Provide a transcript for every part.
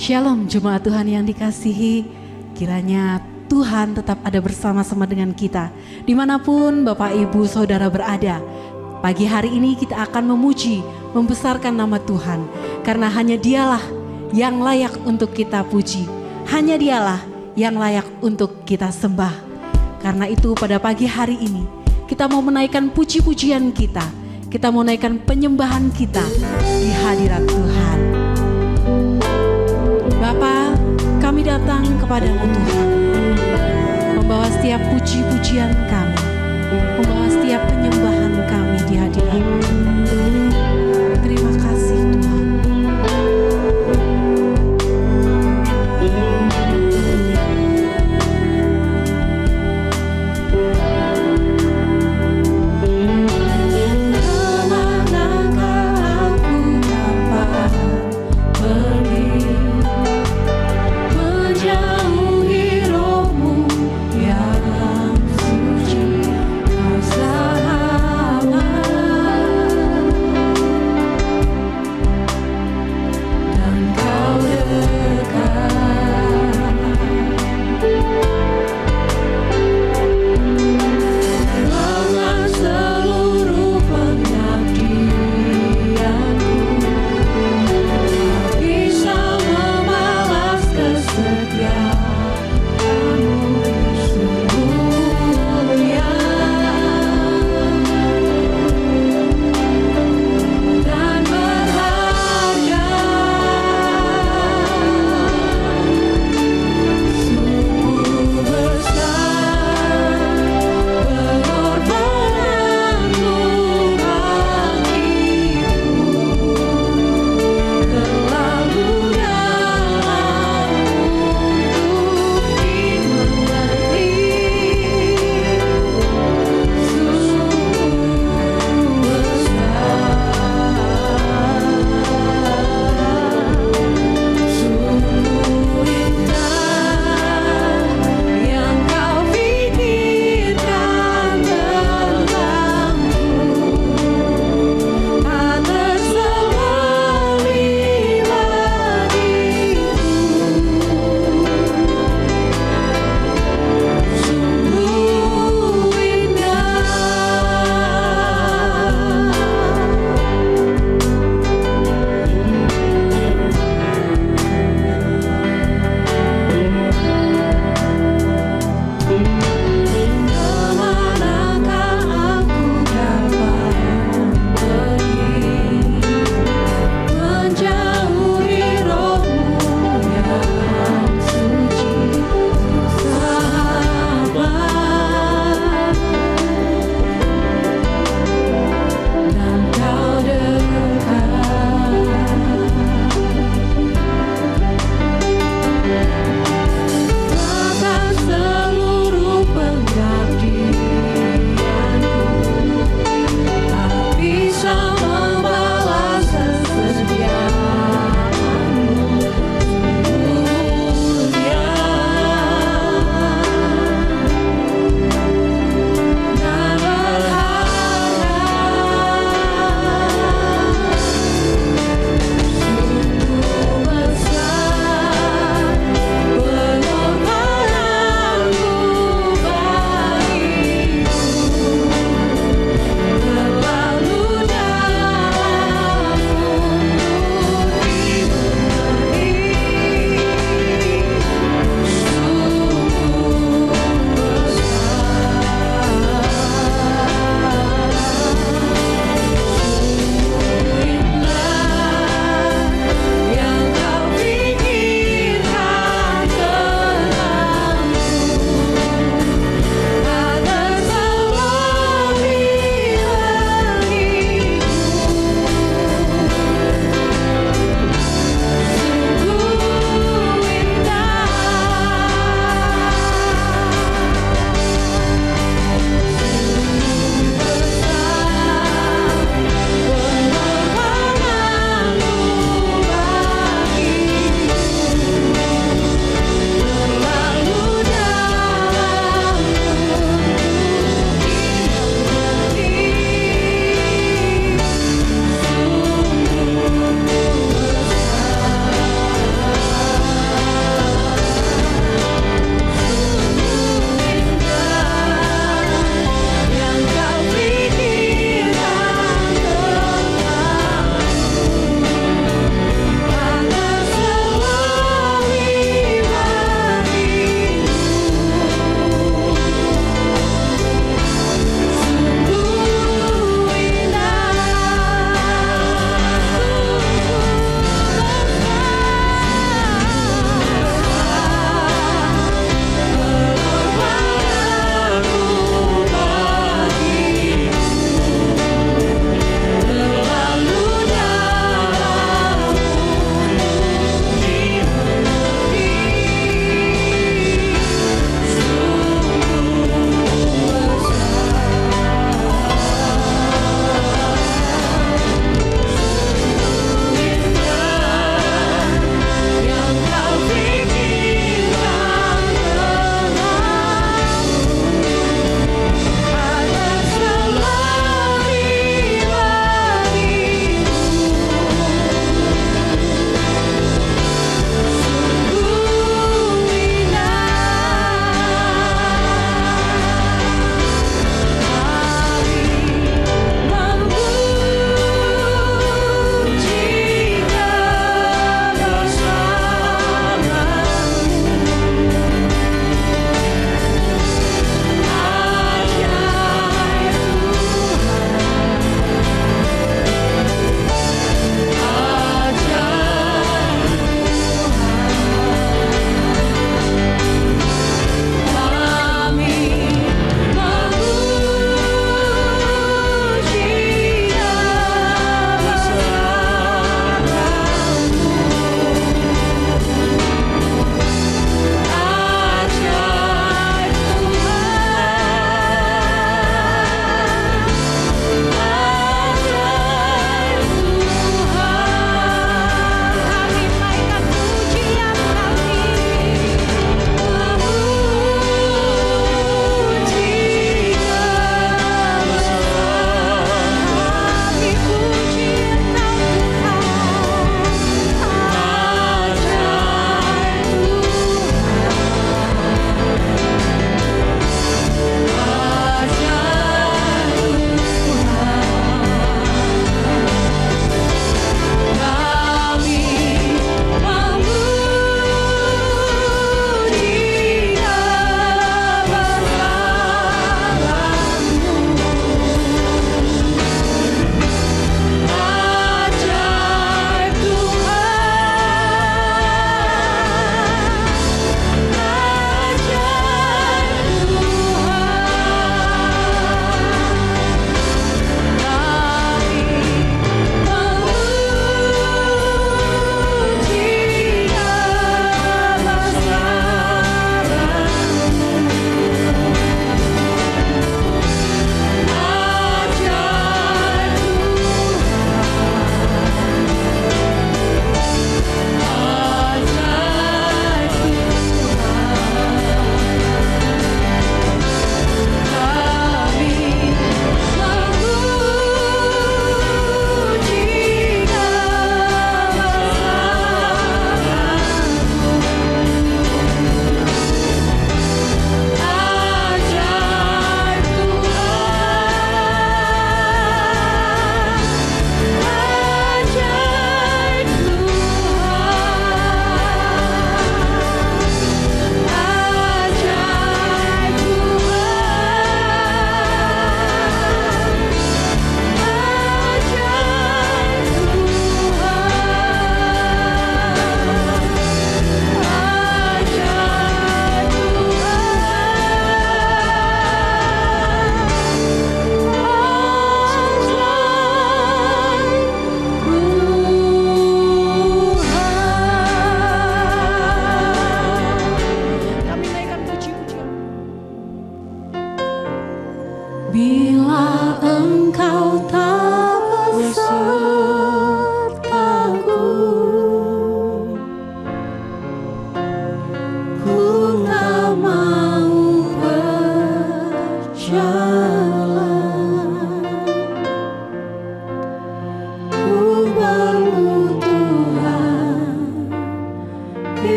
Shalom jemaat Tuhan yang dikasihi, kiranya Tuhan tetap ada bersama-sama dengan kita dimanapun Bapak Ibu Saudara berada. Pagi hari ini kita akan memuji, membesarkan nama Tuhan, karena hanya Dialah yang layak untuk kita puji, hanya Dialah yang layak untuk kita sembah. Karena itu pada pagi hari ini kita mau menaikkan puji-pujian kita mau naikkan penyembahan kita di hadirat Tuhan. Bapa, kami datang kepadamu Tuhan, membawa setiap puji-pujian kami, membawa setiap penyembahan kami di hadirat-Mu. Terima kasih Tuhan. Kau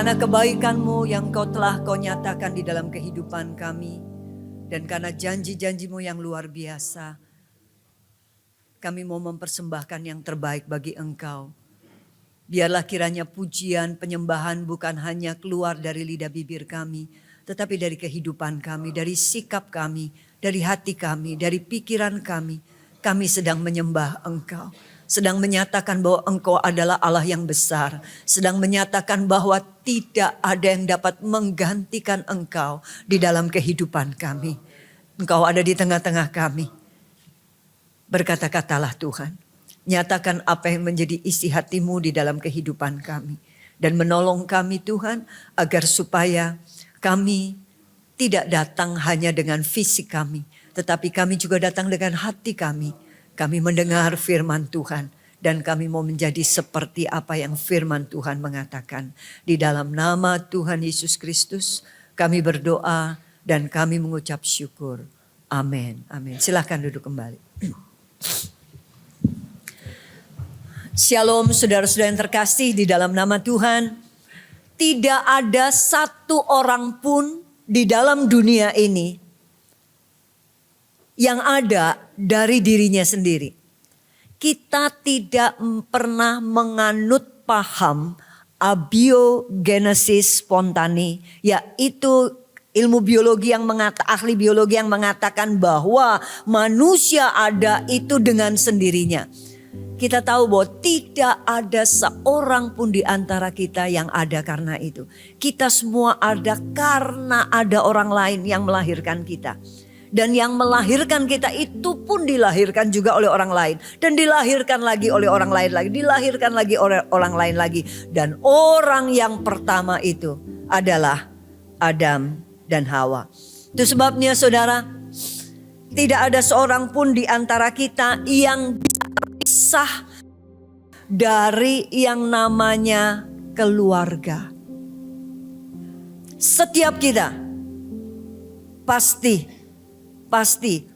karena kebaikan-Mu yang Kau nyatakan di dalam kehidupan kami, dan karena janji-janji-Mu yang luar biasa, kami mau mempersembahkan yang terbaik bagi Engkau. Biarlah kiranya pujian, penyembahan bukan hanya keluar dari lidah bibir kami, tetapi dari kehidupan kami, dari sikap kami, dari hati kami, dari pikiran kami. Kami sedang menyembah Engkau, sedang menyatakan bahwa Engkau adalah Allah yang besar, sedang menyatakan bahwa tidak ada yang dapat menggantikan Engkau di dalam kehidupan kami. Engkau ada di tengah-tengah kami. Berkata-katalah Tuhan, nyatakan apa yang menjadi isi hati-Mu di dalam kehidupan kami. Dan menolong kami Tuhan, agar supaya kami tidak datang hanya dengan fisik kami, tetapi kami juga datang dengan hati kami. Kami mendengar firman Tuhan dan kami mau menjadi seperti apa yang firman Tuhan mengatakan. Di dalam nama Tuhan Yesus Kristus kami berdoa dan kami mengucap syukur. Amin. Amin. Silakan duduk kembali. Shalom saudara-saudara yang terkasih di dalam nama Tuhan. Tidak ada satu orang pun di dalam dunia ini yang ada dari dirinya sendiri. Kita tidak pernah menganut paham abiogenesis spontane, yaitu ilmu biologi yang ahli biologi yang mengatakan bahwa manusia ada itu dengan sendirinya. Kita tahu bahwa tidak ada seorang pun di antara kita yang ada karena itu. Kita semua ada karena ada orang lain yang melahirkan kita. Dan yang melahirkan kita itu pun dilahirkan juga oleh orang lain. Dan dilahirkan lagi oleh orang lain lagi. Dilahirkan lagi oleh orang lain lagi. Dan orang yang pertama itu adalah Adam dan Hawa. Itu sebabnya saudara, tidak ada seorang pun di antara kita yang sah dari yang namanya keluarga. Setiap kita pasti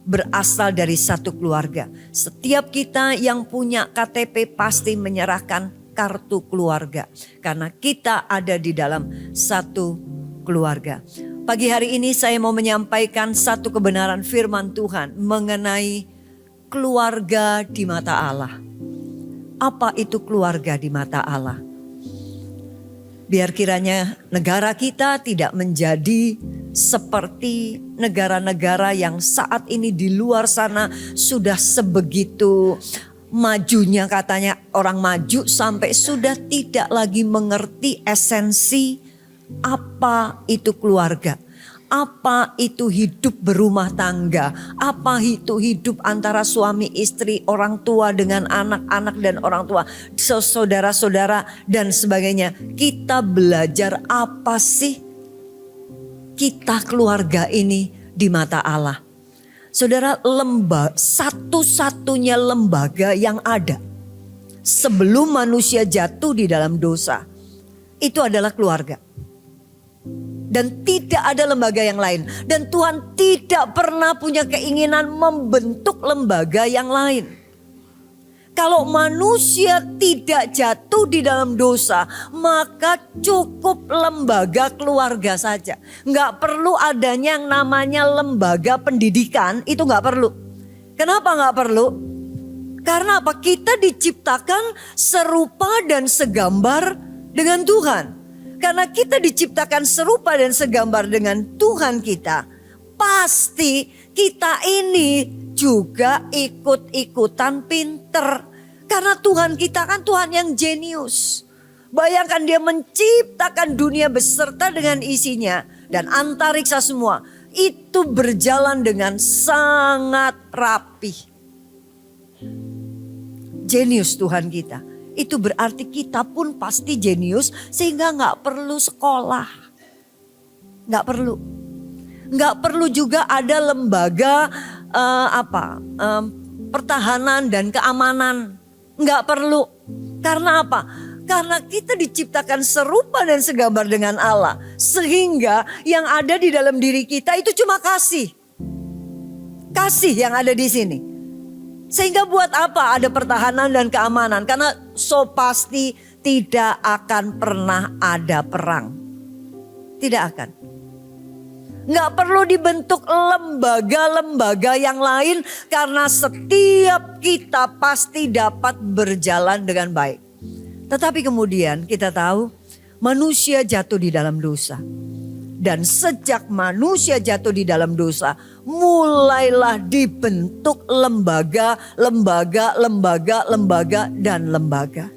berasal dari satu keluarga. Setiap kita yang punya KTP pasti menyerahkan kartu keluarga, karena kita ada di dalam satu keluarga. Pagi hari ini saya mau menyampaikan satu kebenaran firman Tuhan mengenai keluarga di mata Allah. Apa itu keluarga di mata Allah? Biar kiranya negara kita tidak menjadi seperti negara-negara yang saat ini di luar sana sudah sebegitu majunya, katanya orang maju sampai sudah tidak lagi mengerti esensi apa itu keluarga. Apa itu hidup berumah tangga? Apa itu hidup antara suami istri, orang tua dengan anak-anak dan orang tua, saudara-saudara dan sebagainya. Kita belajar apa sih kita keluarga ini di mata Allah. Saudara, satu-satunya lembaga yang ada sebelum manusia jatuh di dalam dosa itu adalah keluarga. Dan tidak ada lembaga yang lain. Dan Tuhan tidak pernah punya keinginan membentuk lembaga yang lain. Kalau manusia tidak jatuh di dalam dosa, maka cukup lembaga keluarga saja. Nggak perlu adanya yang namanya lembaga pendidikan, itu nggak perlu. Kenapa nggak perlu? Karena apa? Kita diciptakan serupa dan segambar dengan Tuhan. Karena kita diciptakan serupa dan segambar dengan Tuhan kita, pasti kita ini juga ikut-ikutan pinter. Karena Tuhan kita kan Tuhan yang jenius. Bayangkan dia menciptakan dunia beserta dengan isinya dan antariksa semua. Itu berjalan dengan sangat rapi. Jenius Tuhan kita. Itu berarti kita pun pasti jenius sehingga gak perlu sekolah. Gak perlu. Gak perlu juga ada lembaga pertahanan dan keamanan. Gak perlu. Karena apa? Karena kita diciptakan serupa dan segambar dengan Allah. Sehingga yang ada di dalam diri kita itu cuma kasih. Kasih yang ada di sini. Sehingga buat apa ada pertahanan dan keamanan? Karena pasti tidak akan pernah ada perang. Tidak akan. Nggak perlu dibentuk lembaga-lembaga yang lain karena setiap kita pasti dapat berjalan dengan baik. Tetapi kemudian kita tahu manusia jatuh di dalam dosa. Dan sejak manusia jatuh di dalam dosa, mulailah dibentuk lembaga, dan lembaga.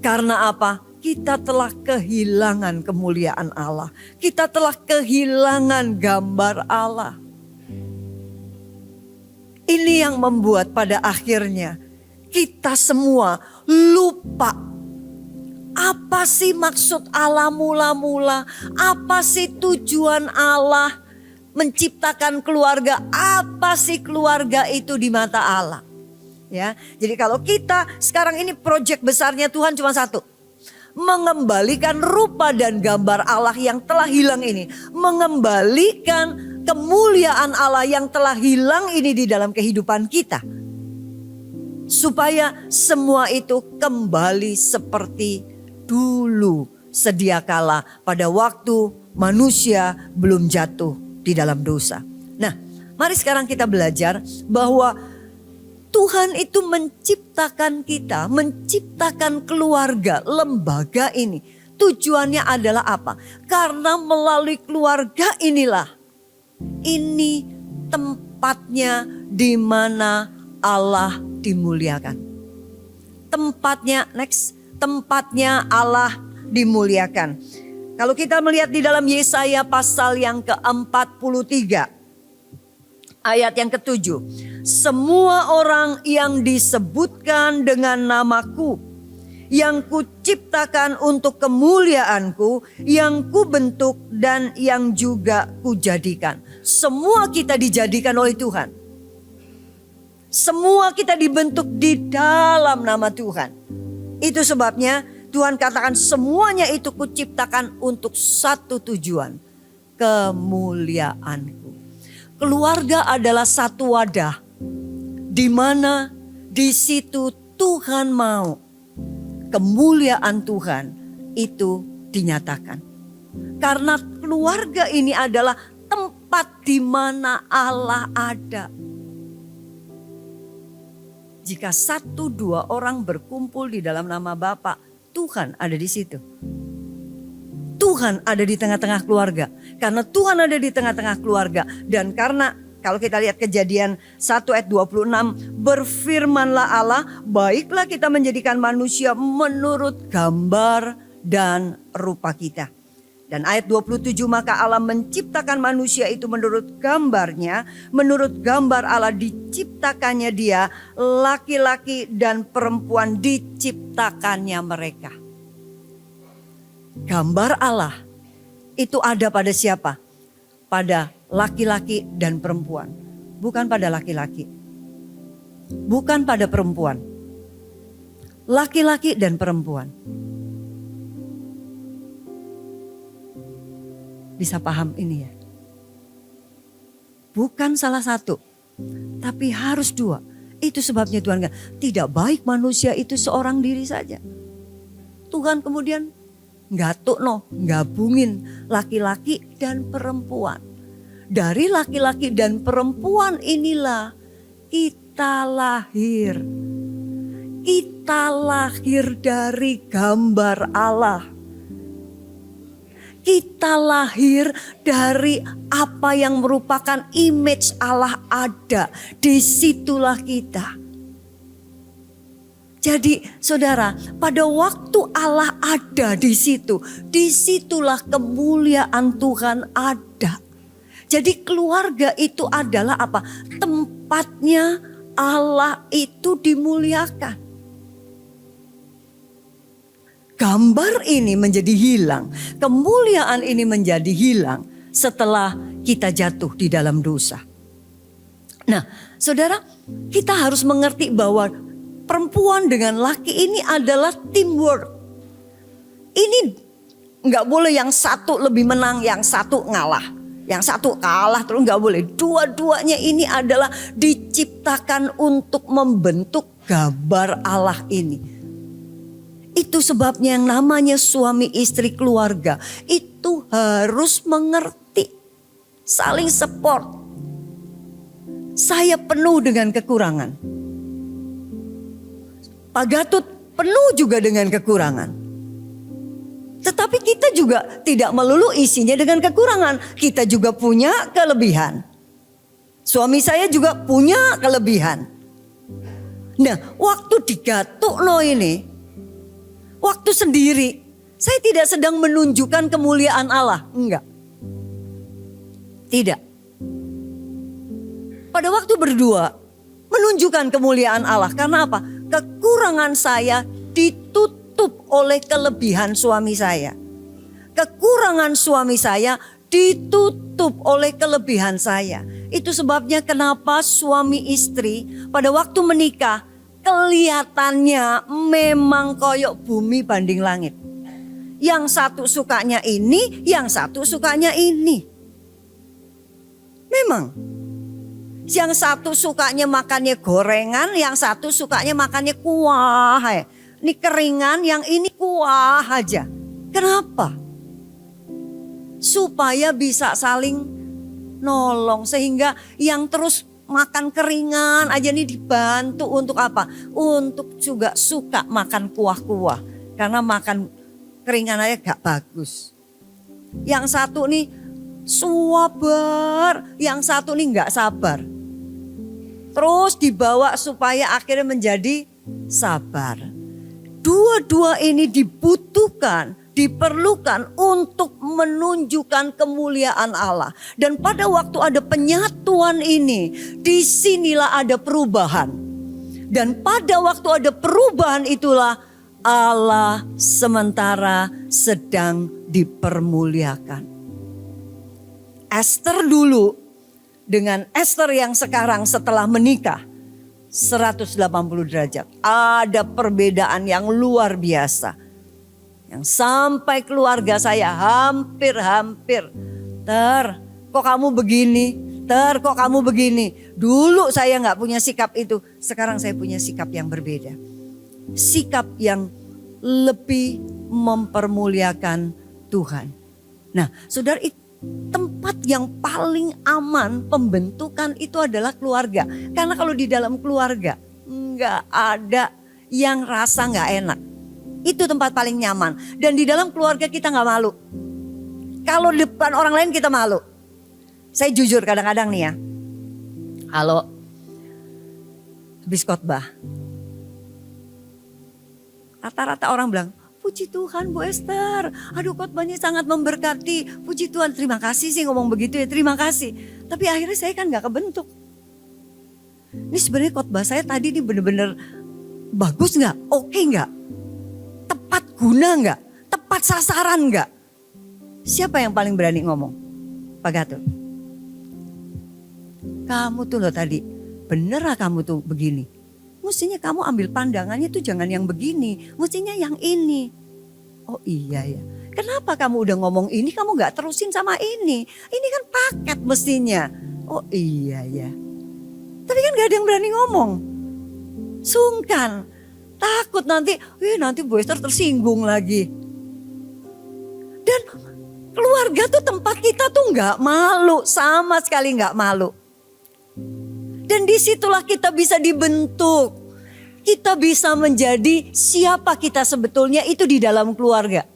Karena apa? Kita telah kehilangan kemuliaan Allah. Kita telah kehilangan gambar Allah. Ini yang membuat pada akhirnya kita semua lupa. Apa sih maksud Allah mula-mula? Apa sih tujuan Allah menciptakan keluarga? Apa sih keluarga itu di mata Allah? Ya, jadi kalau kita sekarang ini proyek besarnya Tuhan cuma satu. Mengembalikan rupa dan gambar Allah yang telah hilang ini. Mengembalikan kemuliaan Allah yang telah hilang ini di dalam kehidupan kita. Supaya semua itu kembali seperti dulu sedia kala pada waktu manusia belum jatuh di dalam dosa. Nah, mari sekarang kita belajar bahwa Tuhan itu menciptakan kita, menciptakan keluarga, lembaga ini. Tujuannya adalah apa? Karena melalui keluarga inilah, ini tempatnya di mana Allah dimuliakan. Tempatnya Allah dimuliakan. Kalau kita melihat di dalam Yesaya pasal yang ke-43. Ayat yang ke-7. Semua orang yang disebutkan dengan namaku, yang kuciptakan untuk kemuliaanku, yang kubentuk dan yang juga kujadikan. Semua kita dijadikan oleh Tuhan. Semua kita dibentuk di dalam nama Tuhan. Itu sebabnya Tuhan katakan semuanya itu kuciptakan untuk satu tujuan. Kemuliaanku. Keluarga adalah satu wadah di mana di situ Tuhan mau kemuliaan Tuhan itu dinyatakan. Karena keluarga ini adalah tempat di mana Allah ada. Jika 1-2 orang berkumpul di dalam nama Bapa, Tuhan ada di situ. Tuhan ada di tengah-tengah keluarga. Karena Tuhan ada di tengah-tengah keluarga. Dan karena kalau kita lihat Kejadian 1 ayat 26. Berfirmanlah Allah, baiklah kita menjadikan manusia menurut gambar dan rupa kita. Dan ayat 27, maka Allah menciptakan manusia itu menurut gambarnya. Menurut gambar Allah diciptakannya dia, laki-laki dan perempuan diciptakannya mereka. Gambar Allah itu ada pada siapa? Pada laki-laki dan perempuan. Bukan pada laki-laki. Bukan pada perempuan. Laki-laki dan perempuan. Bisa paham ini ya? Bukan salah satu. Tapi harus dua. Itu sebabnya Tuhan tidak baik manusia itu seorang diri saja. Tuhan kemudian gabungin laki-laki dan perempuan. Dari laki-laki dan perempuan inilah kita lahir. Kita lahir dari gambar Allah. Kita lahir dari apa yang merupakan image Allah ada. Disitulah kita. Jadi saudara, pada waktu Allah ada di situ, disitulah kemuliaan Tuhan ada. Jadi keluarga itu adalah apa? Tempatnya Allah itu dimuliakan. Gambar ini menjadi hilang, kemuliaan ini menjadi hilang setelah kita jatuh di dalam dosa. Nah, saudara, kita harus mengerti bahwa perempuan dengan laki ini adalah teamwork. Ini nggak boleh yang satu lebih menang, yang satu ngalah. Yang satu kalah terus nggak boleh. Dua-duanya ini adalah diciptakan untuk membentuk gambar Allah ini. Itu sebabnya yang namanya suami istri keluarga itu harus mengerti, saling support. Saya penuh dengan kekurangan. Pak Gatut penuh juga dengan kekurangan. Tetapi kita juga tidak melulu isinya dengan kekurangan. Kita juga punya kelebihan. Suami saya juga punya kelebihan. Nah, waktu digatuk ini, waktu sendiri, saya tidak sedang menunjukkan kemuliaan Allah. Enggak. Tidak. Pada waktu berdua, menunjukkan kemuliaan Allah. Karena apa? Kekurangan saya ditutup oleh kelebihan suami saya. Kekurangan suami saya ditutup oleh kelebihan saya. Itu sebabnya kenapa suami istri pada waktu menikah kelihatannya memang koyok bumi banding langit. Yang satu sukanya ini, yang satu sukanya ini. Memang. Yang satu sukanya makannya gorengan, yang satu sukanya makannya kuah. Ini keringan, yang ini kuah aja. Kenapa? Supaya bisa saling nolong. Sehingga yang terus makan keringan aja nih dibantu untuk apa? Untuk juga suka makan kuah-kuah. Karena makan keringan aja gak bagus. Yang satu nih sabar, yang satu nih gak sabar. Terus dibawa supaya akhirnya menjadi sabar. Dua-dua ini dibutuhkan, diperlukan untuk menunjukkan kemuliaan Allah. Dan pada waktu ada penyatuan ini, disinilah ada perubahan. Dan pada waktu ada perubahan itulah Allah sementara sedang dipermuliakan. Esther dulu dengan Esther yang sekarang setelah menikah 180 derajat. Ada perbedaan yang luar biasa. Yang sampai keluarga saya hampir. Kok kamu begini? Kok kamu begini? Dulu saya gak punya sikap itu. Sekarang saya punya sikap yang berbeda. Sikap yang lebih mempermuliakan Tuhan. Nah, saudara, tempat yang paling aman pembentukan itu adalah keluarga. Karena kalau di dalam keluarga nggak ada yang rasa nggak enak. Itu tempat paling nyaman. Dan di dalam keluarga kita nggak malu. Kalau di depan orang lain kita malu. Saya jujur kadang-kadang nih ya. Halo, habis khotbah. Rata-rata orang bilang, puji Tuhan Bu Esther, aduh khotbahnya sangat memberkati. Puji Tuhan, terima kasih sih ngomong begitu ya, terima kasih. Tapi akhirnya saya kan gak kebentuk. Ini sebenarnya khotbah saya tadi ini benar-benar bagus gak? Oke gak? Tepat guna gak? Tepat sasaran gak? Siapa yang paling berani ngomong? Pak Gatut. Kamu tuh loh tadi, bener lah kamu tuh begini. Mestinya kamu ambil pandangannya tuh jangan yang begini, mestinya yang ini. Oh iya ya, kenapa kamu udah ngomong ini kamu gak terusin sama ini? Ini kan paket mestinya. Oh iya ya. Tapi kan gak ada yang berani ngomong. Sungkan, takut nanti Bu Esther tersinggung lagi. Dan keluarga tuh tempat kita tuh gak malu, sama sekali gak malu. Dan disitulah kita bisa dibentuk. Kita bisa menjadi siapa kita sebetulnya itu di dalam keluarga.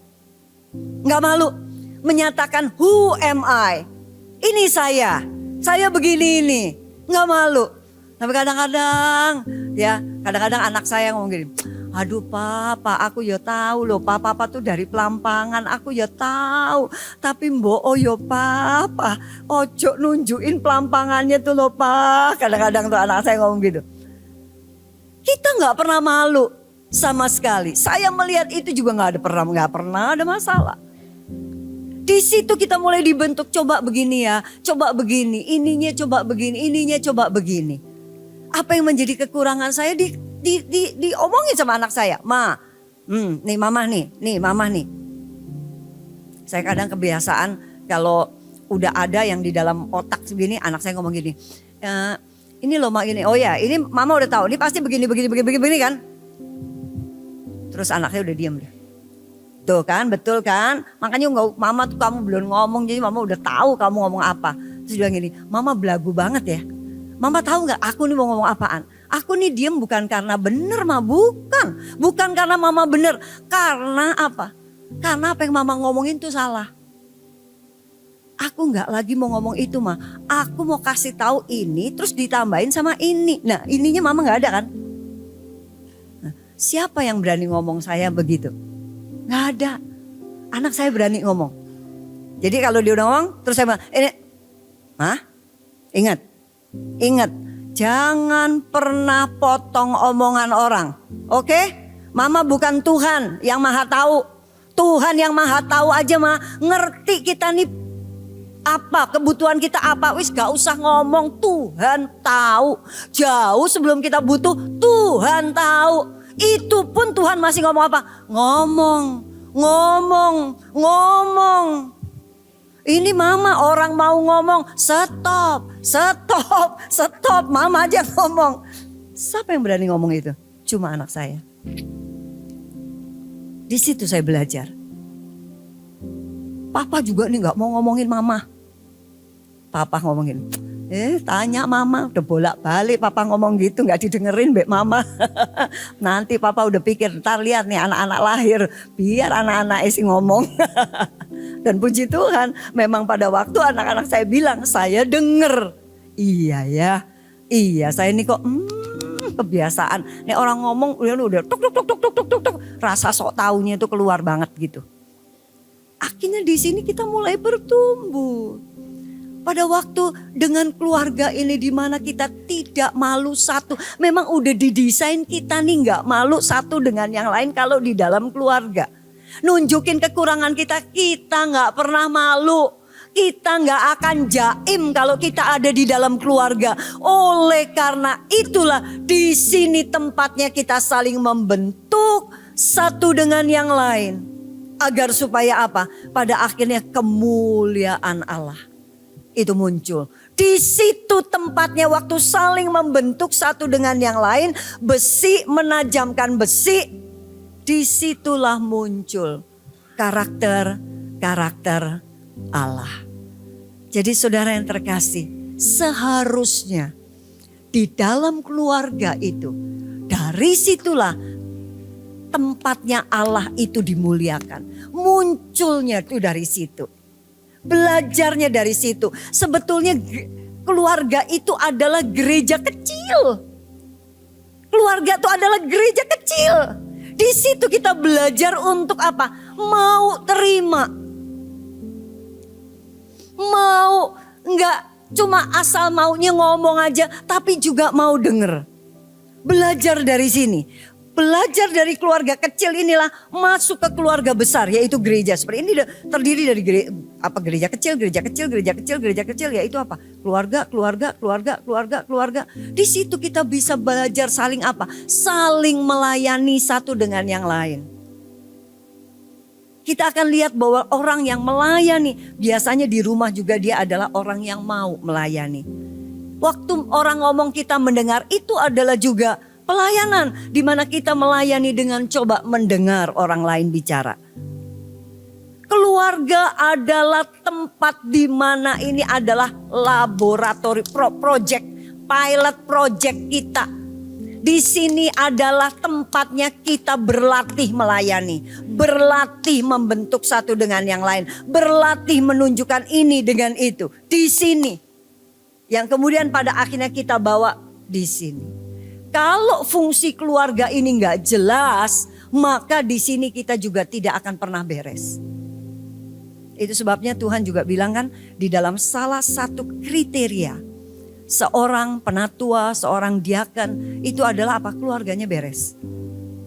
Gak malu menyatakan who am I. Ini saya begini ini. Gak malu. Tapi kadang-kadang anak saya ngomong gini. Aduh papa, aku ya tahu loh papa tuh dari Pelampangan, aku ya tahu. Tapi mbok yo papa, ojo nunjukin Pelampangannya tuh loh pak. Kadang-kadang tuh anak saya ngomong gitu. Kita nggak pernah malu sama sekali. Saya melihat itu juga nggak pernah ada masalah. Di situ kita mulai dibentuk, coba begini ya, coba begini, ininya coba begini, ininya coba begini. Apa yang menjadi kekurangan saya diomongin sama anak saya. Nih mamah nih. Saya kadang kebiasaan kalau udah ada yang di dalam otak segini, anak saya ngomong gini. Ini loh mak gini, oh ya ini mama udah tahu, ini pasti begini kan. Terus anaknya udah diam deh. Tuh kan, betul kan? Makanya enggak, mama tuh kamu belum ngomong, jadi mama udah tahu kamu ngomong apa. Terus dia bilang gini, mama belagu banget ya. Mama tahu nggak aku nih mau ngomong apaan? Aku nih diem bukan karena bener mah, bukan. Bukan karena mama bener. Karena apa? Karena apa yang mama ngomongin tuh salah. Aku nggak lagi mau ngomong itu mah. Aku mau kasih tahu ini terus ditambahin sama ini. Nah ininya mama nggak ada kan? Nah, siapa yang berani ngomong saya begitu? Nggak ada. Anak saya berani ngomong. Jadi kalau dia udah ngomong terus saya bilang, ini, Ingat, jangan pernah potong omongan orang. Oke? Mama bukan Tuhan yang maha tahu. Tuhan yang maha tahu aja mah ngerti kita nih apa kebutuhan kita apa. Wis gak usah ngomong, Tuhan tahu. Jauh sebelum kita butuh, Tuhan tahu. Itu pun Tuhan masih ngomong apa? Ngomong. Ini mama orang mau ngomong, stop. Mama aja ngomong. Siapa yang berani ngomong itu? Cuma anak saya. Di situ saya belajar. Papa juga nih gak mau ngomongin mama. Papa ngomongin, tanya mama, udah bolak-balik papa ngomong gitu gak didengerin Mbak mama. Nanti papa udah pikir, ntar lihat nih anak-anak lahir, biar anak-anak isi ngomong. Dan puji Tuhan, memang pada waktu anak-anak saya bilang, saya denger. Iya ya, iya saya ini kok kebiasaan. Nih orang ngomong udah tuk. Rasa sok taunya itu keluar banget gitu. Akhirnya di sini kita mulai bertumbuh. Pada waktu dengan keluarga ini di mana kita tidak malu satu. Memang udah didesain kita nih gak malu satu dengan yang lain kalau di dalam keluarga. Nunjukin kekurangan kita gak pernah malu. Kita gak akan jaim kalau kita ada di dalam keluarga. Oleh karena itulah di sini tempatnya kita saling membentuk satu dengan yang lain. Agar supaya apa? Pada akhirnya kemuliaan Allah itu muncul. Di situ tempatnya waktu saling membentuk satu dengan yang lain. Besi menajamkan besi. Disitulah muncul karakter Allah. Jadi saudara yang terkasih, seharusnya di dalam keluarga itu, dari situlah tempatnya Allah itu dimuliakan. Munculnya itu dari situ. Belajarnya dari situ. Sebetulnya keluarga itu adalah gereja kecil. Keluarga itu adalah gereja kecil. Di situ kita belajar untuk apa? Mau terima. Mau enggak cuma asal maunya ngomong aja, tapi juga mau denger. Belajar dari sini. Belajar dari keluarga kecil inilah masuk ke keluarga besar, yaitu gereja. Seperti ini terdiri dari gereja kecil, yaitu apa? Keluarga. Di situ kita bisa belajar saling apa? Saling melayani satu dengan yang lain. Kita akan lihat bahwa orang yang melayani, biasanya di rumah juga dia adalah orang yang mau melayani. Waktu orang ngomong kita mendengar, itu adalah juga pelayanan, di mana kita melayani dengan coba mendengar orang lain bicara. Keluarga adalah tempat di mana ini adalah laboratori project, pilot project kita. Di sini adalah tempatnya kita berlatih melayani, berlatih membentuk satu dengan yang lain, berlatih menunjukkan ini dengan itu. Di sini, yang kemudian pada akhirnya kita bawa di sini. Kalau fungsi keluarga ini nggak jelas, maka di sini kita juga tidak akan pernah beres. Itu sebabnya Tuhan juga bilang kan di dalam salah satu kriteria seorang penatua, seorang diaken itu adalah apa? Keluarganya beres.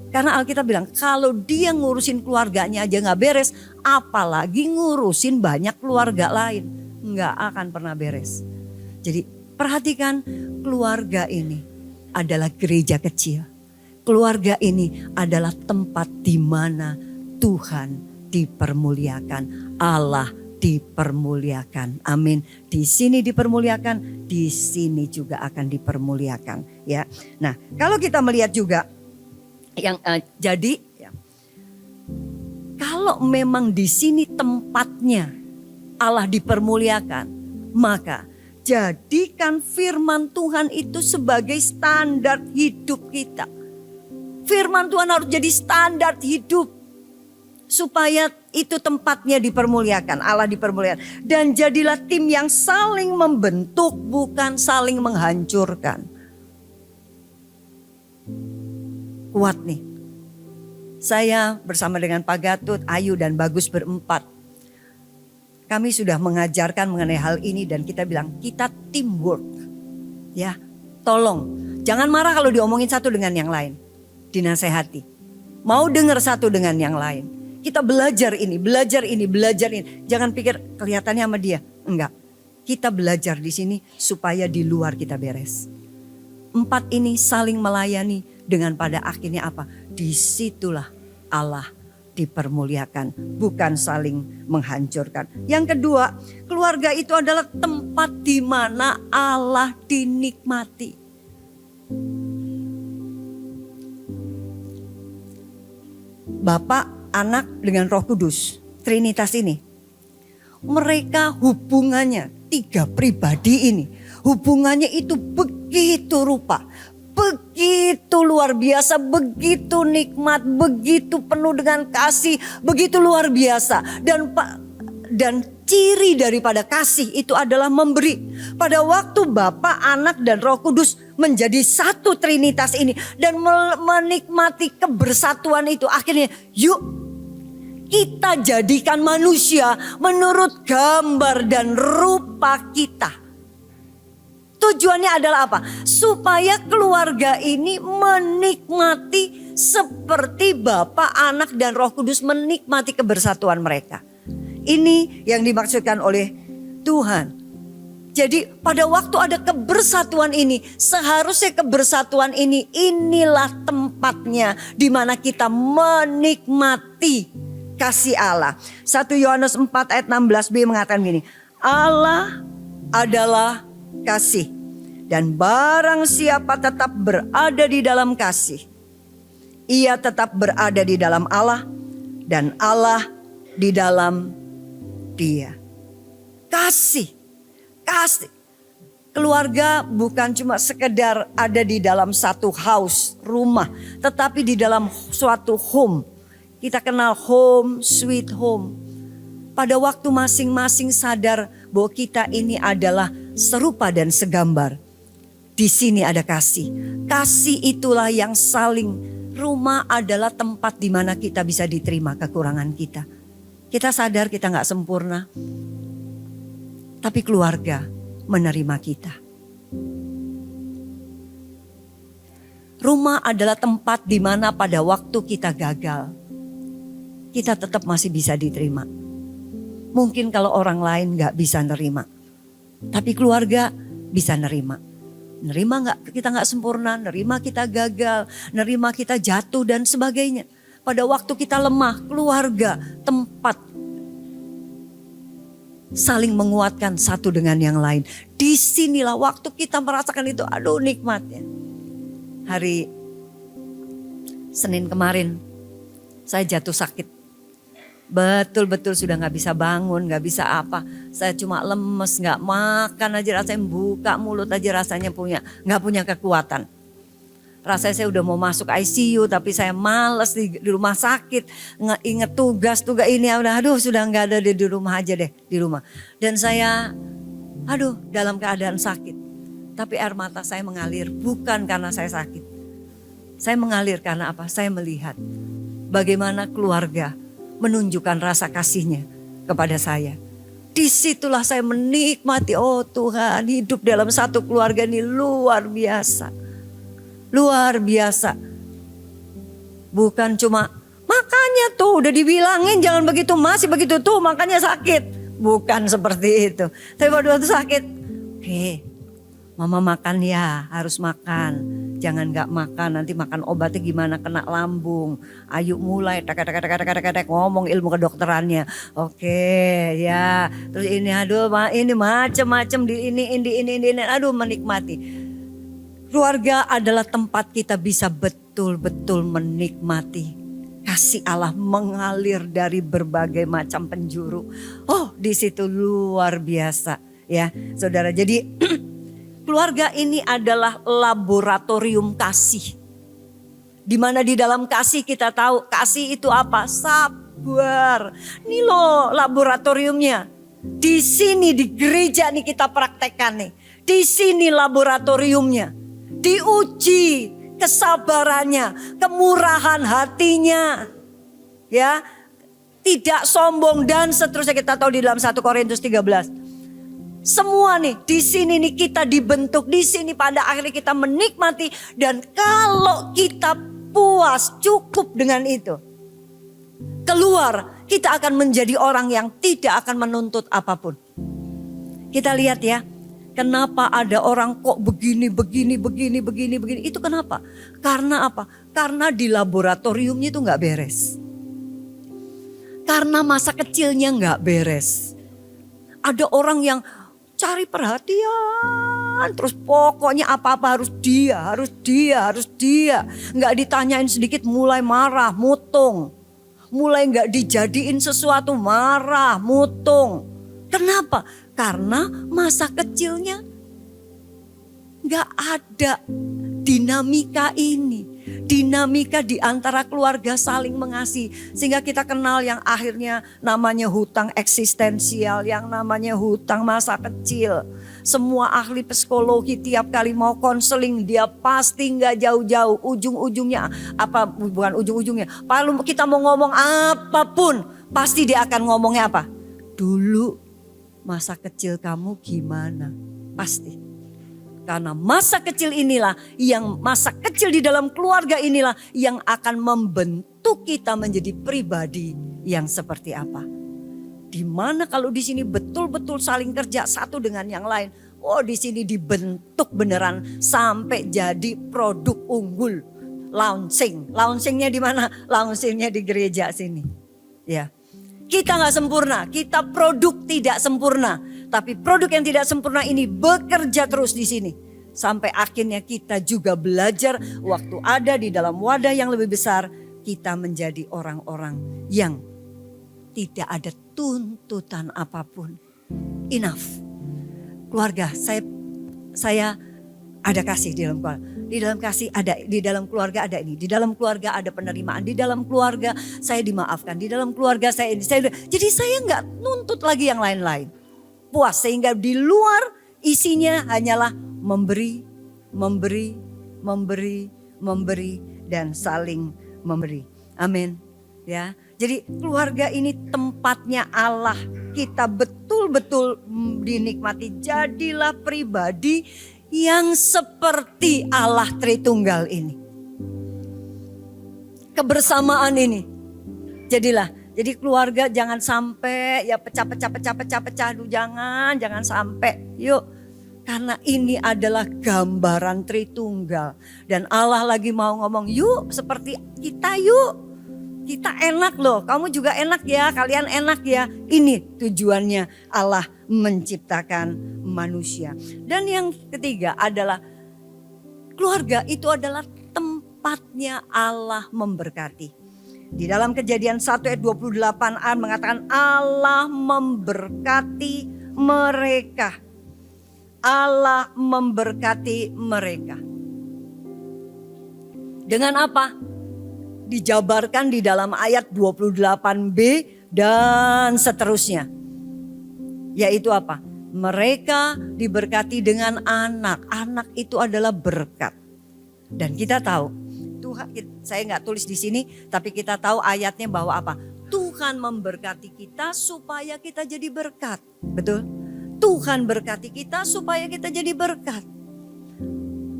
Karena Alkitab bilang kalau dia ngurusin keluarganya aja nggak beres, apalagi ngurusin banyak keluarga lain, nggak akan pernah beres. Jadi perhatikan keluarga ini adalah gereja kecil. Keluarga ini adalah tempat di mana Tuhan dipermuliakan, Allah dipermuliakan. Amin. Di sini dipermuliakan, di sini juga akan dipermuliakan. Ya. Nah, kalau kita melihat juga yang jadi, ya, kalau memang di sini tempatnya Allah dipermuliakan, maka jadikan firman Tuhan itu sebagai standar hidup kita. Firman Tuhan harus jadi standar hidup. Supaya itu tempatnya dipermuliakan, Allah dipermuliakan. Dan jadilah tim yang saling membentuk, bukan saling menghancurkan. Kuat nih. Saya bersama dengan Pak Gatut, Ayu dan Bagus berempat. Kami sudah mengajarkan mengenai hal ini dan kita bilang kita teamwork. Ya, tolong jangan marah kalau diomongin satu dengan yang lain. Dinasehati. Mau dengar satu dengan yang lain. Kita belajar ini, belajar ini, belajar ini. Jangan pikir kelihatannya sama dia. Enggak. Kita belajar di sini supaya di luar kita beres. Empat ini saling melayani dengan pada akhirnya apa? Disitulah Allah dipermuliakan, bukan saling menghancurkan. Yang kedua, keluarga itu adalah tempat di mana Allah dinikmati. Bapa, Anak dengan Roh Kudus, Trinitas ini. Mereka hubungannya, tiga pribadi ini, hubungannya itu begitu rupa, begitu luar biasa, begitu nikmat, begitu penuh dengan kasih, begitu luar biasa. Dan ciri daripada kasih itu adalah memberi. Pada waktu Bapa, Anak dan Roh Kudus menjadi satu Trinitas ini dan menikmati kebersatuan itu, akhirnya yuk kita jadikan manusia menurut gambar dan rupa kita. Tujuannya adalah apa? Supaya keluarga ini menikmati seperti Bapa, Anak dan Roh Kudus menikmati kebersatuan mereka. Ini yang dimaksudkan oleh Tuhan. Jadi pada waktu ada kebersatuan ini, seharusnya kebersatuan ini inilah tempatnya di mana kita menikmati kasih Allah. 1 Yohanes 4 ayat 16b mengatakan gini. Allah adalah kasih. Dan barang siapa tetap berada di dalam kasih, ia tetap berada di dalam Allah dan Allah di dalam dia. Kasih. Kasih. Keluarga bukan cuma sekedar ada di dalam satu house, rumah, tetapi di dalam suatu home. Kita kenal home, sweet home. Pada waktu masing-masing sadar bahwa kita ini adalah serupa dan segambar. Di sini ada kasih. Kasih itulah yang saling. Rumah adalah tempat di mana kita bisa diterima kekurangan kita. Kita sadar kita gak sempurna. Tapi keluarga menerima kita. Rumah adalah tempat di mana pada waktu kita gagal, kita tetap masih bisa diterima. Mungkin kalau orang lain gak bisa nerima. Tapi keluarga bisa nerima. Nerima gak kita gak sempurna, nerima kita gagal, nerima kita jatuh dan sebagainya. Pada waktu kita lemah, keluarga tempat saling menguatkan satu dengan yang lain. Disinilah waktu kita merasakan itu, aduh nikmatnya. Hari Senin kemarin saya jatuh sakit. Betul-betul sudah gak bisa bangun, gak bisa apa. Saya cuma lemes, gak makan aja rasanya, buka mulut aja rasanya gak punya kekuatan. Rasanya saya udah mau masuk ICU tapi saya males di rumah sakit. Ingat tugas ini, aduh sudah gak ada di rumah aja deh, di rumah. Dan saya dalam keadaan sakit. Tapi air mata saya mengalir bukan karena saya sakit. Saya mengalir karena apa? Saya melihat bagaimana keluarga menunjukkan rasa kasihnya kepada saya. Disitulah saya menikmati, oh Tuhan, hidup dalam satu keluarga ini luar biasa. Luar biasa. Bukan cuma makanya tuh udah dibilangin jangan begitu, masih begitu tuh makanya sakit. Bukan seperti itu. Tapi pada waktu sakit, oke, mama makan ya, harus makan. Jangan gak makan, nanti makan obatnya gimana, kena lambung. Ayo mulai tak ngomong ilmu kedokterannya. Oke, ya. Terus ini ini macam-macam di ini, aduh menikmati. Keluarga adalah tempat kita bisa betul-betul menikmati kasih Allah mengalir dari berbagai macam penjuru. Oh, di situ luar biasa ya, saudara. Jadi keluarga ini adalah laboratorium kasih. Di mana di dalam kasih kita tahu kasih itu apa? Sabar. Ini loh laboratoriumnya. Di sini di gereja nih kita praktekkan nih. Di sini laboratoriumnya. Diuji kesabarannya, kemurahan hatinya. Ya, tidak sombong dan seterusnya, kita tahu di dalam 1 Korintus 13. Semua nih di sini nih kita dibentuk, di sini pada akhirnya kita menikmati, dan kalau kita puas cukup dengan itu, keluar kita akan menjadi orang yang tidak akan menuntut apapun. Kita lihat ya, kenapa ada orang kok begini. Itu kenapa? Karena apa? Karena di laboratoriumnya itu gak beres. Karena masa kecilnya gak beres. Ada orang yang cari perhatian, terus pokoknya apa-apa harus dia. Gak ditanyain sedikit mulai marah, mutung. Mulai gak dijadiin sesuatu, marah, mutung. Kenapa? Karena masa kecilnya gak ada dinamika ini. Dinamika di antara keluarga saling mengasihi. Sehingga kita kenal yang akhirnya namanya hutang eksistensial, yang namanya hutang masa kecil. Semua ahli psikologi tiap kali mau konseling dia pasti gak jauh-jauh. Ujung-ujungnya apa? Bukan ujung-ujungnya. Kalau kita mau ngomong apapun pasti dia akan ngomongnya apa? Dulu masa kecil kamu gimana? Pasti. Karena masa kecil inilah masa kecil di dalam keluarga inilah yang akan membentuk kita menjadi pribadi yang seperti apa. Dimana kalau di sini betul-betul saling kerja satu dengan yang lain. Oh, di sini dibentuk beneran sampai jadi produk unggul. Launchingnya di mana? Launchingnya di gereja sini. Ya. Kita gak sempurna, kita produk tidak sempurna. Tapi produk yang tidak sempurna ini bekerja terus di sini. Sampai akhirnya kita juga belajar waktu ada di dalam wadah yang lebih besar. Kita menjadi orang-orang yang tidak ada tuntutan apapun. Enough. Keluarga, saya ada kasih di dalam keluarga. Di dalam kasih ada, di dalam keluarga ada ini. Di dalam keluarga ada penerimaan. Di dalam keluarga saya dimaafkan. Di dalam keluarga saya ini. Jadi saya nggak nuntut lagi yang lain-lain. Puas, sehingga di luar isinya hanyalah memberi, dan saling memberi. Amin. Ya. Jadi keluarga ini tempatnya Allah. Kita betul-betul dinikmati. Jadilah pribadi yang seperti Allah Tritunggal ini. Kebersamaan ini. Jadi keluarga jangan sampai ya pecah. Aduh, jangan sampai. Yuk. Karena ini adalah gambaran Tritunggal. Dan Allah lagi mau ngomong, yuk seperti kita yuk. Kita enak loh, kamu juga enak ya, kalian enak ya. Ini tujuannya Allah menciptakan manusia. Dan yang ketiga adalah keluarga itu adalah tempatnya Allah memberkati. Di dalam Kejadian 1 ayat 28a mengatakan Allah memberkati mereka. Allah memberkati mereka. Dengan apa? Dijabarkan di dalam ayat 28b dan seterusnya. Yaitu apa? Mereka diberkati dengan anak. Anak itu adalah berkat. Dan kita tahu, Tuhan, saya nggak tulis di sini, tapi kita tahu ayatnya bahwa apa? Tuhan memberkati kita supaya kita jadi berkat. Betul? Tuhan berkati kita supaya kita jadi berkat.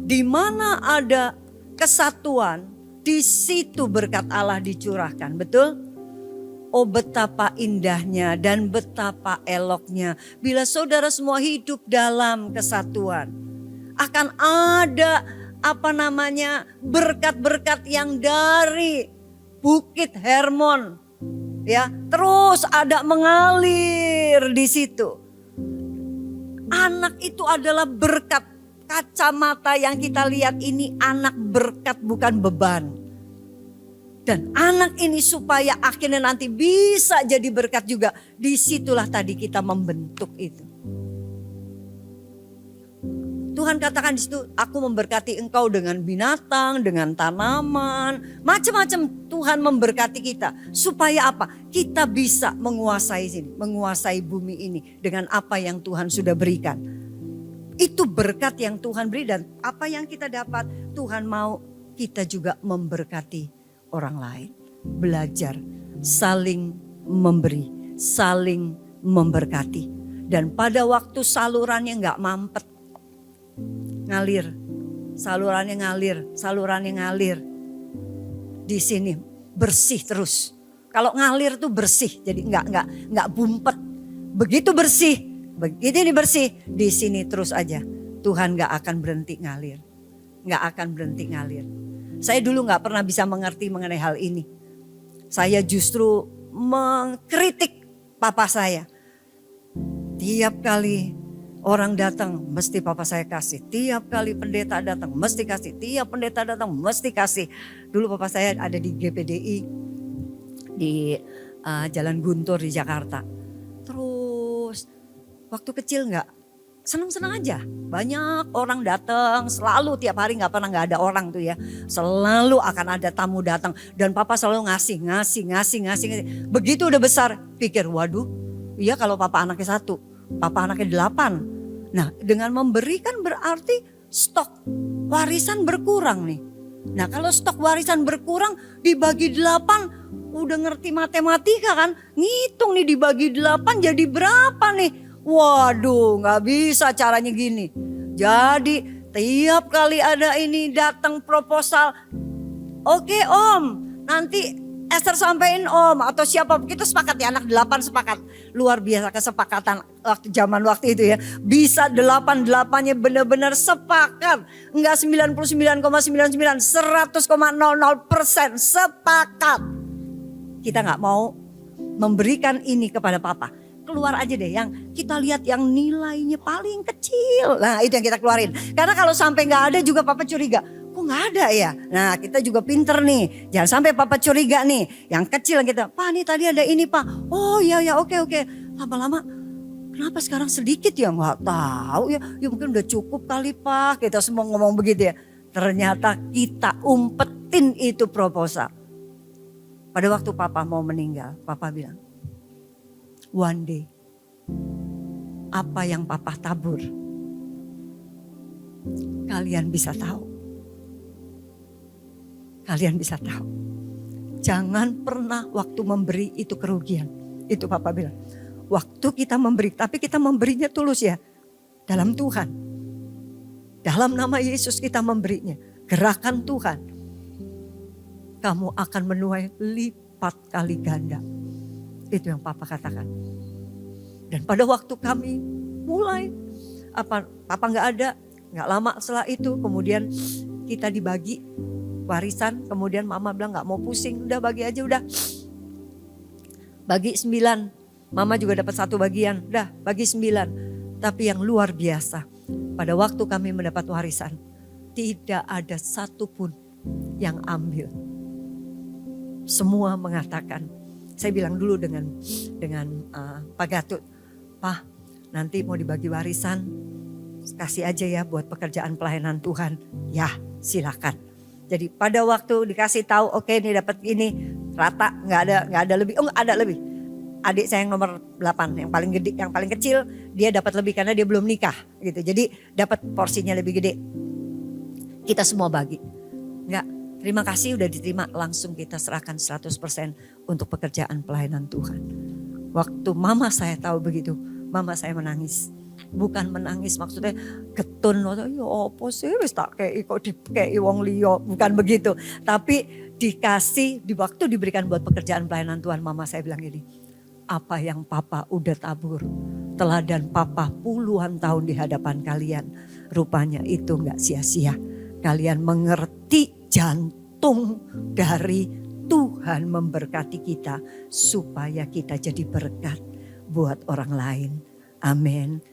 Di mana ada kesatuan, di situ berkat Allah dicurahkan, betul? Oh, betapa indahnya dan betapa eloknya bila saudara semua hidup dalam kesatuan. Akan ada berkat-berkat yang dari Bukit Hermon, ya, terus ada mengalir di situ. Anak itu adalah berkat. Kacamata yang kita lihat ini anak berkat bukan beban. Dan anak ini supaya akhirnya nanti bisa jadi berkat juga. Disitulah tadi kita membentuk itu. Tuhan katakan di situ, aku memberkati engkau dengan binatang, dengan tanaman, macam-macam Tuhan memberkati kita. Supaya apa? Kita bisa menguasai sini, menguasai bumi ini dengan apa yang Tuhan sudah berikan. Itu berkat yang Tuhan beri dan apa yang kita dapat, Tuhan mau kita juga memberkati orang lain. Belajar saling memberi, saling memberkati. Dan pada waktu salurannya gak mampet, ngalir, salurannya ngalir. Di sini bersih terus. Kalau ngalir tuh bersih, jadi nggak bumpet. Begitu bersih, begitu ini bersih, di sini terus aja. Tuhan nggak akan berhenti ngalir, nggak akan berhenti ngalir. Saya dulu nggak pernah bisa mengerti mengenai hal ini. Saya justru mengkritik papa saya. Tiap kali orang datang mesti papa saya kasih. Tiap kali pendeta datang mesti kasih. Tiap pendeta datang mesti kasih. Dulu papa saya ada di GPDI di Jalan Guntur di Jakarta. Terus waktu kecil nggak senang-senang aja. Banyak orang datang selalu tiap hari nggak pernah nggak ada orang tuh ya. Selalu akan ada tamu datang dan papa selalu ngasih. Begitu udah besar pikir waduh iya kalau papa anaknya 1, papa anaknya 8. Nah dengan memberi kan berarti stok warisan berkurang nih. Nah kalau stok warisan berkurang dibagi 8 udah ngerti matematika kan. Ngitung nih dibagi 8 jadi berapa nih. Waduh gak bisa caranya gini. Jadi tiap kali ada ini datang proposal. Oke om nanti Esther sampein om atau siapa kita sepakat ya anak 8 sepakat. Luar biasa kesepakatan zaman waktu itu ya. Bisa 8-8-nya benar-benar sepakat. Enggak 99,99 100,00% sepakat. Kita gak mau memberikan ini kepada papa. Keluar aja deh yang kita lihat yang nilainya paling kecil. Nah itu yang kita keluarin. Karena kalau sampai gak ada juga papa curiga. Kok gak ada ya? Nah kita juga pinter nih. Jangan sampai papa curiga nih. Yang kecil kita, pak nih tadi ada ini pak. Oh ya oke. Lama-lama kenapa sekarang sedikit ya? Gak tahu ya. Ya mungkin udah cukup kali pak. Kita semua ngomong begitu ya. Ternyata kita umpetin itu proposal. Pada waktu papa mau meninggal, papa bilang, one day apa yang papa tabur kalian bisa tahu. Kalian bisa tahu. Jangan pernah waktu memberi itu kerugian. Itu papa bilang. Waktu kita memberi, tapi kita memberinya tulus ya. Dalam Tuhan. Dalam nama Yesus kita memberinya. Gerakan Tuhan. Kamu akan menuai lipat kali ganda. Itu yang papa katakan. Dan pada waktu kami mulai. Papa gak ada. Gak lama setelah itu kemudian kita dibagi warisan, kemudian mama bilang gak mau pusing, udah bagi aja udah. Bagi 9, mama juga dapat 1 bagian, udah bagi 9. Tapi yang luar biasa, pada waktu kami mendapat warisan, tidak ada satupun yang ambil. Semua mengatakan, saya bilang dulu dengan Pak Gatut, Pak nanti mau dibagi warisan, kasih aja ya buat pekerjaan pelayanan Tuhan. Ya silakan. Jadi pada waktu dikasih tahu oke ini dapat ini rata nggak ada lebih. Oh ada lebih. Adik saya yang nomor 8 yang paling gede, yang paling kecil dia dapat lebih karena dia belum nikah gitu. Jadi dapat porsinya lebih gede. Kita semua bagi. Enggak, terima kasih udah diterima, langsung kita serahkan 100% untuk pekerjaan pelayanan Tuhan. Waktu mama saya tahu begitu, mama saya menangis. Bukan menangis maksudnya getun, ya apa sih wis tak kei kok dikei wong liya, bukan begitu. Tapi dikasih di waktu diberikan buat pekerjaan pelayanan Tuhan, mama saya bilang gini, apa yang papa udah tabur, teladan papa puluhan tahun di hadapan kalian, rupanya itu enggak sia-sia. Kalian mengerti jantung dari Tuhan memberkati kita supaya kita jadi berkat buat orang lain. Amin.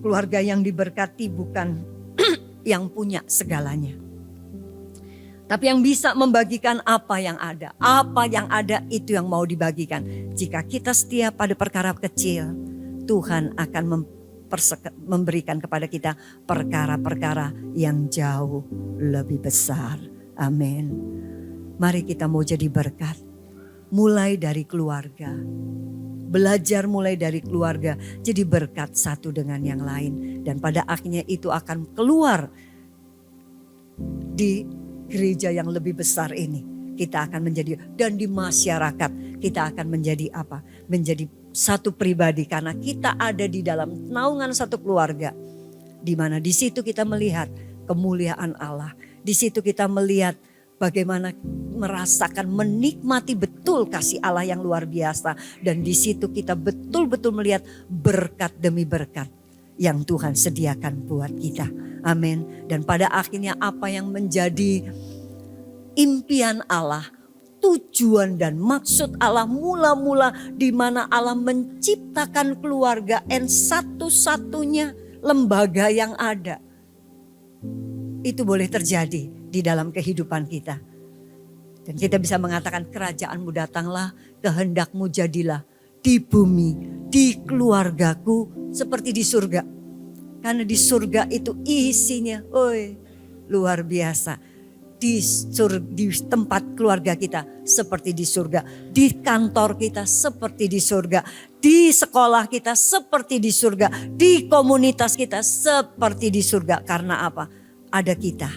Keluarga yang diberkati bukan yang punya segalanya. Tapi yang bisa membagikan apa yang ada. Apa yang ada itu yang mau dibagikan. Jika kita setia pada perkara kecil, Tuhan akan memberikan kepada kita perkara-perkara yang jauh lebih besar. Amin. Mari kita mau jadi berkat. Mulai dari keluarga. Belajar mulai dari keluarga. Jadi berkat satu dengan yang lain. Dan pada akhirnya itu akan keluar di gereja yang lebih besar ini. Kita akan menjadi, dan di masyarakat kita akan menjadi apa? Menjadi satu pribadi, karena kita ada di dalam naungan satu keluarga. Di mana di situ kita melihat kemuliaan Allah. Di situ kita melihat bagaimana merasakan, menikmati betul kasih Allah yang luar biasa. Dan di situ kita betul-betul melihat berkat demi berkat yang Tuhan sediakan buat kita. Amin. Dan pada akhirnya apa yang menjadi impian Allah, tujuan dan maksud Allah mula-mula di mana Allah menciptakan keluarga dan satu-satunya lembaga yang ada. Itu boleh terjadi di dalam kehidupan kita. Dan kita bisa mengatakan kerajaan-Mu datanglah, kehendak-Mu jadilah di bumi, di keluargaku seperti di surga. Karena di surga itu isinya, luar biasa. Di tempat keluarga kita seperti di surga. Di kantor kita seperti di surga. Di sekolah kita seperti di surga. Di komunitas kita seperti di surga. Karena apa? Ada kita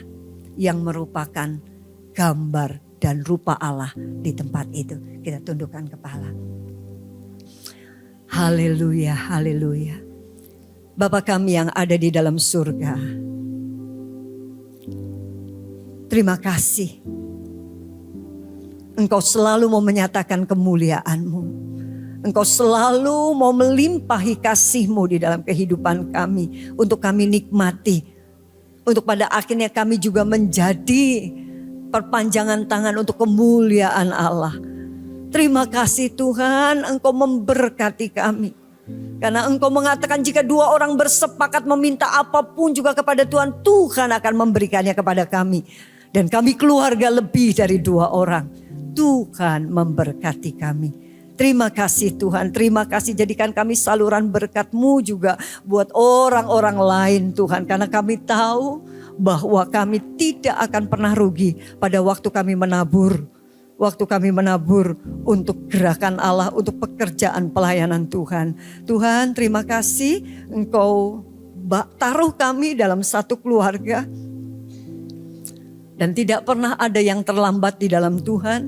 yang merupakan gambar dan rupa Allah di tempat itu. Kita tundukkan kepala. Haleluya, haleluya. Bapa kami yang ada di dalam surga, terima kasih. Engkau selalu mau menyatakan kemuliaan-Mu. Engkau selalu mau melimpahi kasih-Mu di dalam kehidupan kami. Untuk kami nikmati. Untuk pada akhirnya kami juga menjadi perpanjangan tangan untuk kemuliaan Allah. Terima kasih Tuhan, Engkau memberkati kami. Karena Engkau mengatakan jika dua orang bersepakat meminta apapun juga kepada Tuhan, Tuhan akan memberikannya kepada kami. Dan kami keluarga lebih dari dua orang. Tuhan memberkati kami. Terima kasih Tuhan, terima kasih jadikan kami saluran berkat-Mu juga buat orang-orang lain Tuhan. Karena kami tahu bahwa kami tidak akan pernah rugi pada waktu kami menabur. Waktu kami menabur untuk gerakan Allah, untuk pekerjaan pelayanan Tuhan. Tuhan terima kasih Engkau taruh kami dalam satu keluarga. Dan tidak pernah ada yang terlambat di dalam Tuhan.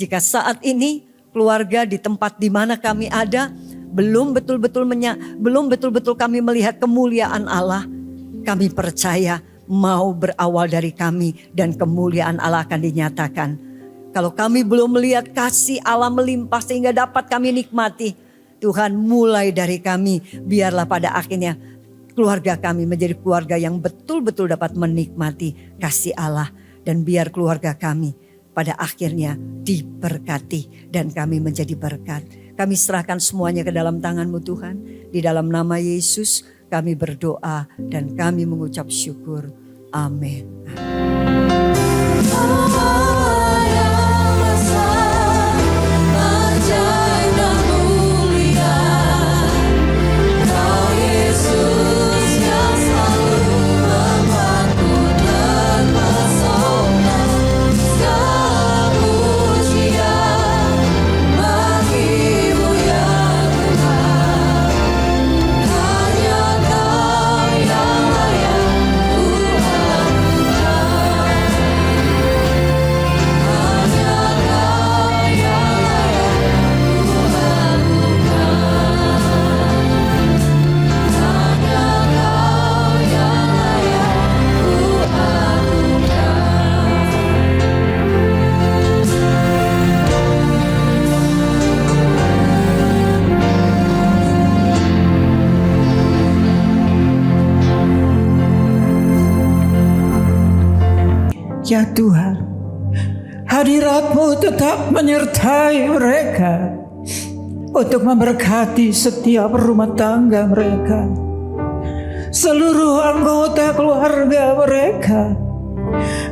Jika saat ini keluarga di tempat di mana kami ada belum betul-betul kami melihat kemuliaan Allah, kami percaya mau berawal dari kami dan kemuliaan Allah akan dinyatakan. Kalau kami belum melihat kasih Allah melimpah sehingga dapat kami nikmati, Tuhan mulai dari kami biarlah pada akhirnya keluarga kami menjadi keluarga yang betul-betul dapat menikmati kasih Allah. Dan biar keluarga kami pada akhirnya diberkati dan kami menjadi berkat. Kami serahkan semuanya ke dalam tangan-Mu Tuhan. Di dalam nama Yesus kami berdoa dan kami mengucap syukur. Amin. Ya Tuhan, hadirat-Mu tetap menyertai mereka untuk memberkati setiap rumah tangga mereka, seluruh anggota keluarga mereka.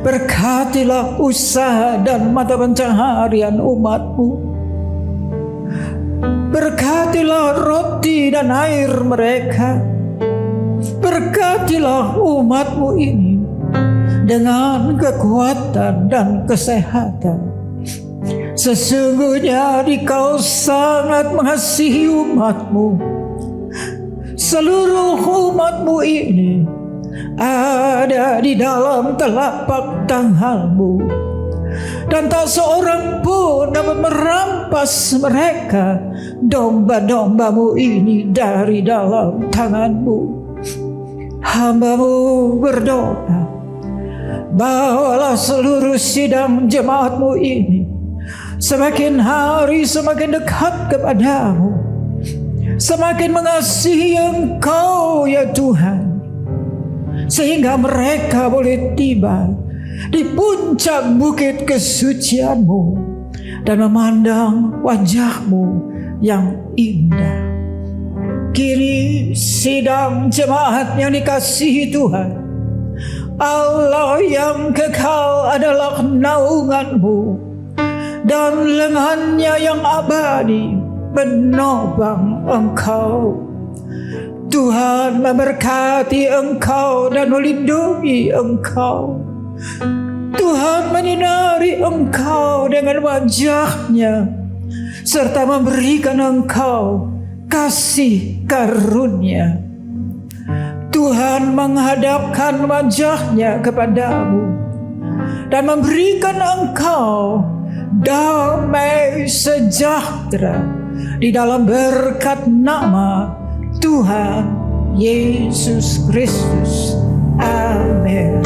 Berkatilah usaha dan mata pencaharian umat-Mu. Berkatilah roti dan air mereka. Berkatilah umat-Mu ini dengan kekuatan dan kesehatan. Sesungguhnya Dikau sangat mengasihi umat-Mu. Seluruh umat-Mu ini ada di dalam telapak tangan-Mu, dan tak seorang pun dapat merampas mereka, domba-domba-Mu ini, dari dalam tangan-Mu. Hamba-Mu berdoa, bawalah seluruh sidang jemaat-Mu ini semakin hari semakin dekat kepadamu, semakin mengasihi Engkau ya Tuhan, sehingga mereka boleh tiba di puncak bukit kesucian-Mu dan memandang wajah-Mu yang indah. Kini sidang jemaat yang dikasihi Tuhan, Allah yang kekal adalah naungan-Mu, dan lengannya yang abadi menopang Engkau. Tuhan memberkati Engkau dan melindungi Engkau. Tuhan menyinari Engkau dengan wajah-Nya, serta memberikan Engkau kasih karunia. Tuhan menghadapkan wajah-Nya kepadamu dan memberikan Engkau damai sejahtera di dalam berkat nama Tuhan Yesus Kristus. Amin.